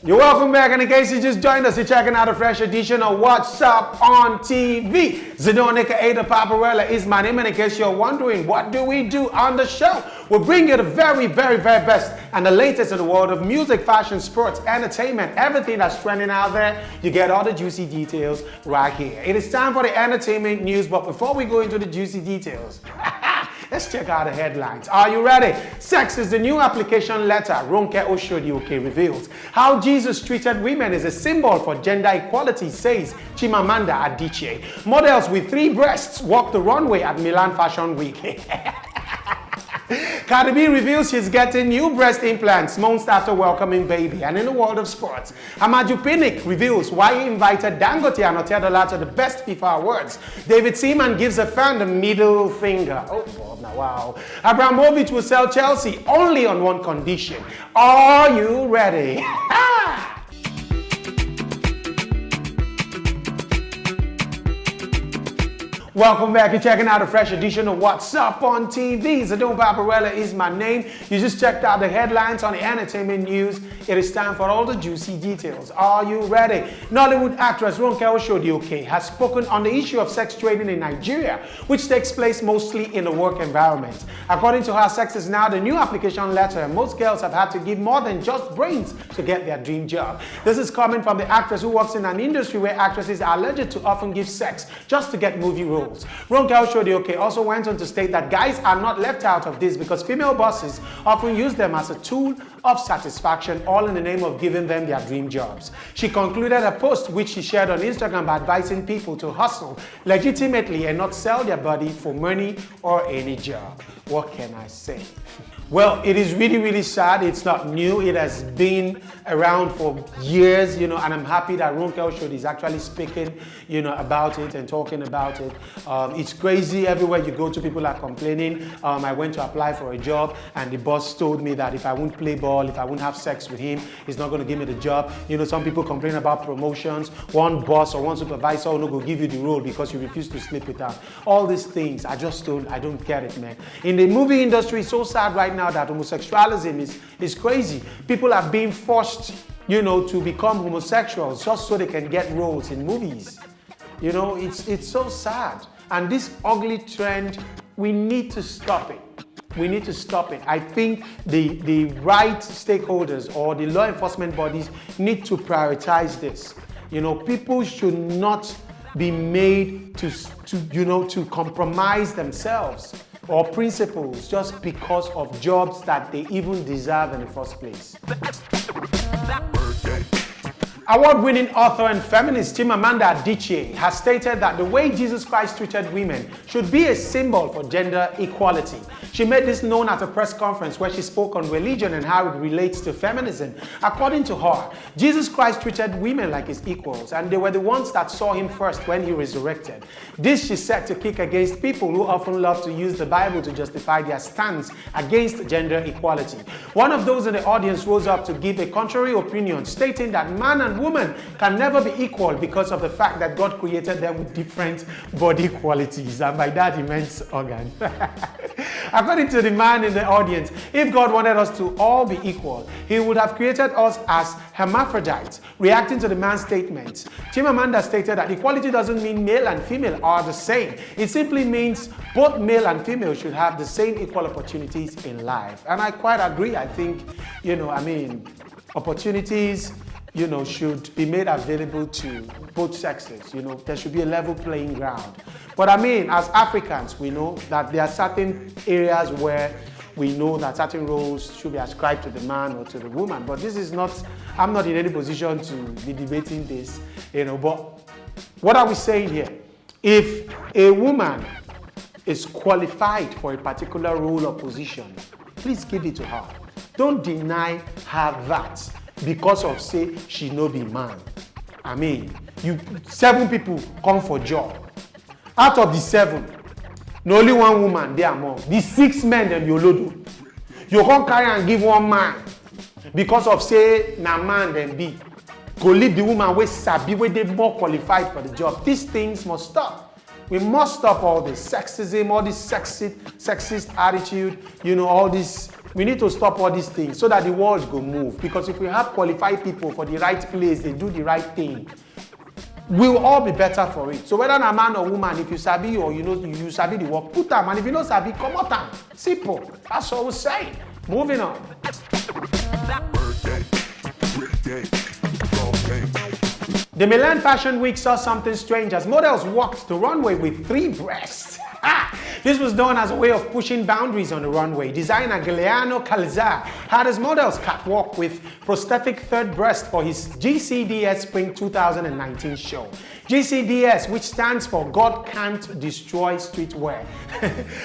You're welcome back, and in case you just joined us, you're checking out a fresh edition of What's Up on TV. Zedonica Ada Paparella is my name, and in case you're wondering, what do we do on the show? We bring you the very best and the latest in the world of music, fashion, sports, entertainment, everything that's trending out there. You get all the juicy details right here. It is time for the entertainment news, but before we go into the juicy details, let's check out the headlines. Are you ready? Sex is the new application letter. Ronke Oshodi reveals how Jesus treated women is a symbol for gender equality, says Chimamanda Adichie. Models with 3 breasts walk the runway at Milan Fashion Week. Cardi B reveals she's getting new breast implants months after welcoming baby. And in the world of sports, Amaju Pinnick reveals why he invited Dangote and Oteadola to the best FIFA awards. David Seaman gives a fan the middle finger. Oh, Bob, now wow. Abramovich will sell Chelsea only on one condition. Are you ready? Welcome back. You're checking out a fresh edition of What's Up on TV. Zedon Paparella is my name. You just checked out the headlines on the entertainment news. It is time for all the juicy details. Are you ready? Nollywood actress Ronke Oshodi has spoken on the issue of sex trading in Nigeria, which takes place mostly in the work environment. According to her, sex is now the new application letter, and most girls have had to give more than just brains to get their dream job. This is coming from the actress who works in an industry where actresses are alleged to often give sex just to get movie roles. Ronke Oshodi also went on to state that guys are not left out of this because female bosses often use them as a tool of satisfaction, all in the name of giving them their dream jobs. She concluded a post which she shared on Instagram by advising people to hustle legitimately and not sell their body for money or any job. What can I say? Well, it is really sad. It's not new. It has been around for years, and I'm happy that Ronke Oshodi is actually speaking, about it and talking about it. It's crazy. Everywhere you go to, people are complaining. I went to apply for a job, and the boss told me that if I won't play ball, if I won't have sex with him, he's not going to give me the job. Some people complain about promotions. One boss or one supervisor will not go give you the role because you refuse to sleep with her. All these things, I don't get it, man. In the movie industry, it's so sad right now that homosexualism is crazy. People are being forced, to become homosexuals just so they can get roles in movies. It's so sad. And this ugly trend, we need to stop it. We need to stop it. I think the right stakeholders or the law enforcement bodies need to prioritize this. People should not be made to compromise themselves or principles just because of jobs that they even deserve in the first place. Award-winning author and feminist Chimamanda Adichie has stated that the way Jesus Christ treated women should be a symbol for gender equality. She made this known at a press conference where she spoke on religion and how it relates to feminism. According to her, Jesus Christ treated women like his equals, and they were the ones that saw him first when he resurrected. This, she said, to kick against people who often love to use the Bible to justify their stance against gender equality. One of those in the audience rose up to give a contrary opinion, stating that man and woman can never be equal because of the fact that God created them with different body qualities, and by that he meant organ. According to the man in the audience, if God wanted us to all be equal, he would have created us as hermaphrodites. Reacting to the man's statement, Chimamanda stated that equality doesn't mean male and female are the same. It simply means both male and female should have the same equal opportunities in life. And I quite agree. I think, opportunities should be made available to both sexes. There should be a level playing ground. But as Africans, we know that there are certain areas where we know that certain roles should be ascribed to the man or to the woman. But this is not, I'm not in any position to be debating this, But what are we saying here? If a woman is qualified for a particular role or position, please give it to her. Don't deny her that because of say she no be man. 7 people come for job. Out of the 7, no only 1 woman there among. The 6 men dem you load. You can't carry and give 1 man because of say na man dem be. Go leave the woman wey sabi wey dey more qualified for the job. These things must stop. We must stop all this sexism, all this sexist attitude, you know, all this. We need to stop all these things so that the world go move. Because if we have qualified people for the right place, they do the right thing, we'll all be better for it. So whether a man or woman, if you sabi or you sabi the work, put them. And if you don't sabi, come out. Simple. That's all we're saying. Moving on. The Milan Fashion Week saw something strange as models walked the runway with 3 breasts. This was done as a way of pushing boundaries on the runway. Designer Giuliano Calzar had his models catwalk with prosthetic 3rd breast for his GCDS Spring 2019 show. GCDS, which stands for God Can't Destroy Streetwear,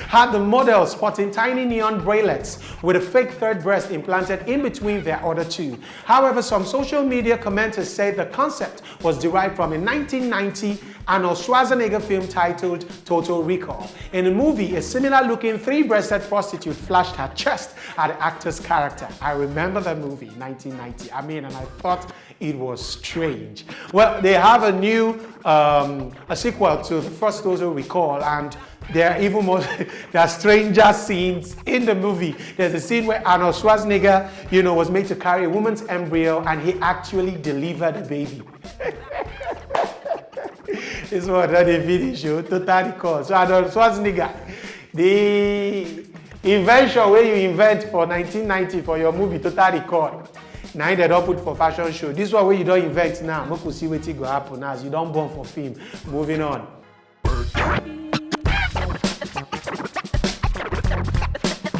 had the models sporting tiny neon bracelets with a fake 3rd breast implanted in between their other 2. However, some social media commenters say the concept was derived from a 1990 Arnold Schwarzenegger film titled Total Recall. In the movie, a similar-looking 3-breasted prostitute flashed her chest at the actor's character. I remember the movie, 1990. And I thought it was strange. Well, they have a new a sequel to the first Total Recall, and there are even more, there are stranger scenes in the movie. There's a scene where Arnold Schwarzenegger, was made to carry a woman's embryo, and he actually delivered a baby. This was not a video show, Total Recall. So Arnold Schwarzenegger, the invention where you invent for 1990 for your movie Total Recall, now they don't put for fashion show. This one where you don't invent now. We could see what go happen as you don't born for film. Moving on.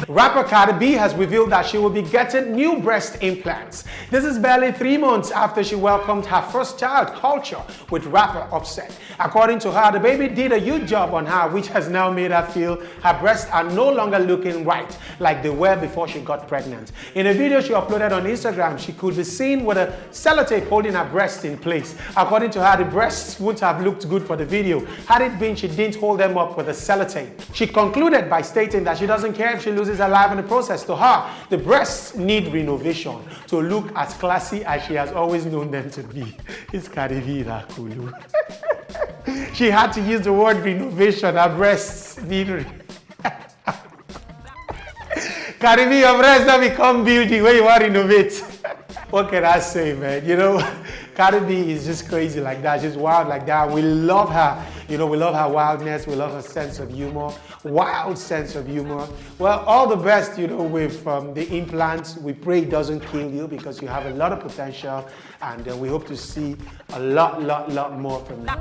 Rapper Cardi B has revealed that she will be getting new breast implants. This is barely 3 months after she welcomed her first child, Culture, with rapper Offset. According to her, the baby did a huge job on her, which has now made her feel her breasts are no longer looking right like they were before she got pregnant. In a video she uploaded on Instagram, she could be seen with a sellotape holding her breast in place. According to her, the breasts wouldn't have looked good for the video had it been she didn't hold them up with a sellotape. She concluded by stating that she doesn't care if she loses her life in the process. To her, the breasts need renovation to look as classy as she has always known them to be. It's Cardi B Rakulu. She had to use the word renovation. Her breasts need Cardi B, your breasts don't become beauty when you want to renovate. What can I say, man? Cardi B is just crazy like that. She's wild like that. We love her. We love her wildness. We love her sense of humor. Wild sense of humor. Well, all the best, with the implants. We pray it doesn't kill you because you have a lot of potential, and we hope to see a lot more from you.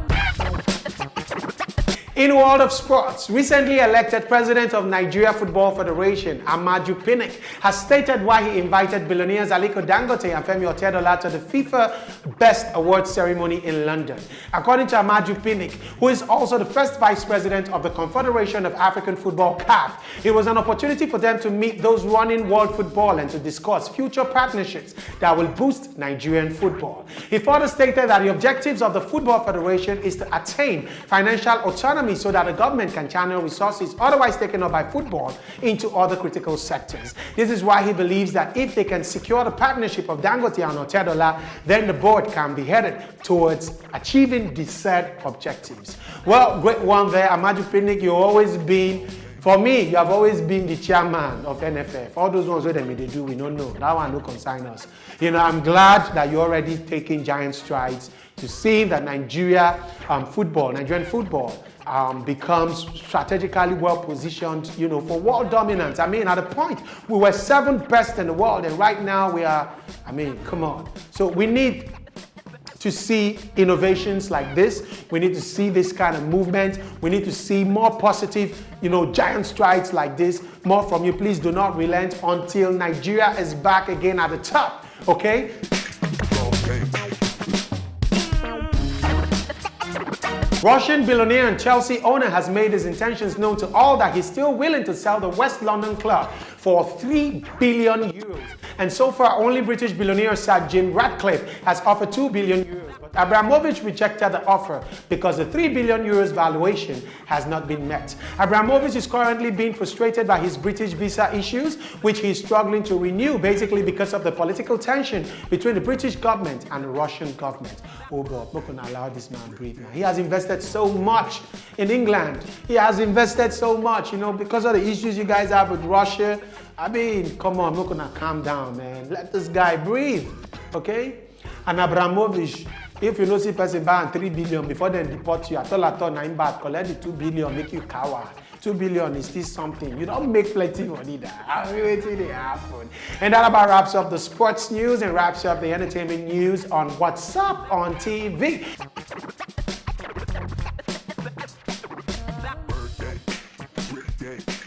In the world of sports, recently elected president of Nigeria Football Federation, Amaju Pinnick, has stated why he invited billionaires Aliko Dangote and Femi Otedola to the FIFA Best Awards ceremony in London. According to Amaju Pinnick, who is also the first vice president of the Confederation of African Football, CAF, it was an opportunity for them to meet those running world football and to discuss future partnerships that will boost Nigerian football. He further stated that the objectives of the Football Federation is to attain financial autonomy so that the government can channel resources otherwise taken up by football into other critical sectors. This is why he believes that if they can secure the partnership of Dangote and Otedola, then the board can be headed towards achieving the said objectives. Well, great one there, Amaju Pinnick. You've always been, for me, you have always been the chairman of NFF. All those ones where they do, we don't know. That one don't concern us. I'm glad that you're already taking giant strides to see that Nigerian football becomes strategically well positioned, for world dominance. At a point, we were 7th best in the world, and right now we are, come on. So we need to see innovations like this. We need to see this kind of movement. We need to see more positive, giant strides like this. More from you. Please do not relent until Nigeria is back again at the top, okay? Russian billionaire and Chelsea owner has made his intentions known to all that he's still willing to sell the West London club for €3 billion. And so far, only British billionaire Sir Jim Ratcliffe has offered €2 billion. But But Abramovich rejected the offer because the 3 billion euros valuation has not been met. Abramovich is currently being frustrated by his British visa issues, which he is struggling to renew, basically because of the political tension between the British government and the Russian government. Oh God, we're not gonna allow this man breathe, man. He has invested so much in England. He has invested so much, because of the issues you guys have with Russia. I mean, come on, we're gonna calm down, man. Let this guy breathe, okay? And Abramovich, if you know see person buy 3 billion before they deport you, I thought 9 baht, collect the 2 billion, make you cower. 2 billion is still something. You don't make plenty money there. I mean, wait till they happen. And that about wraps up the sports news and wraps up the entertainment news on What's Up on TV. Birthday,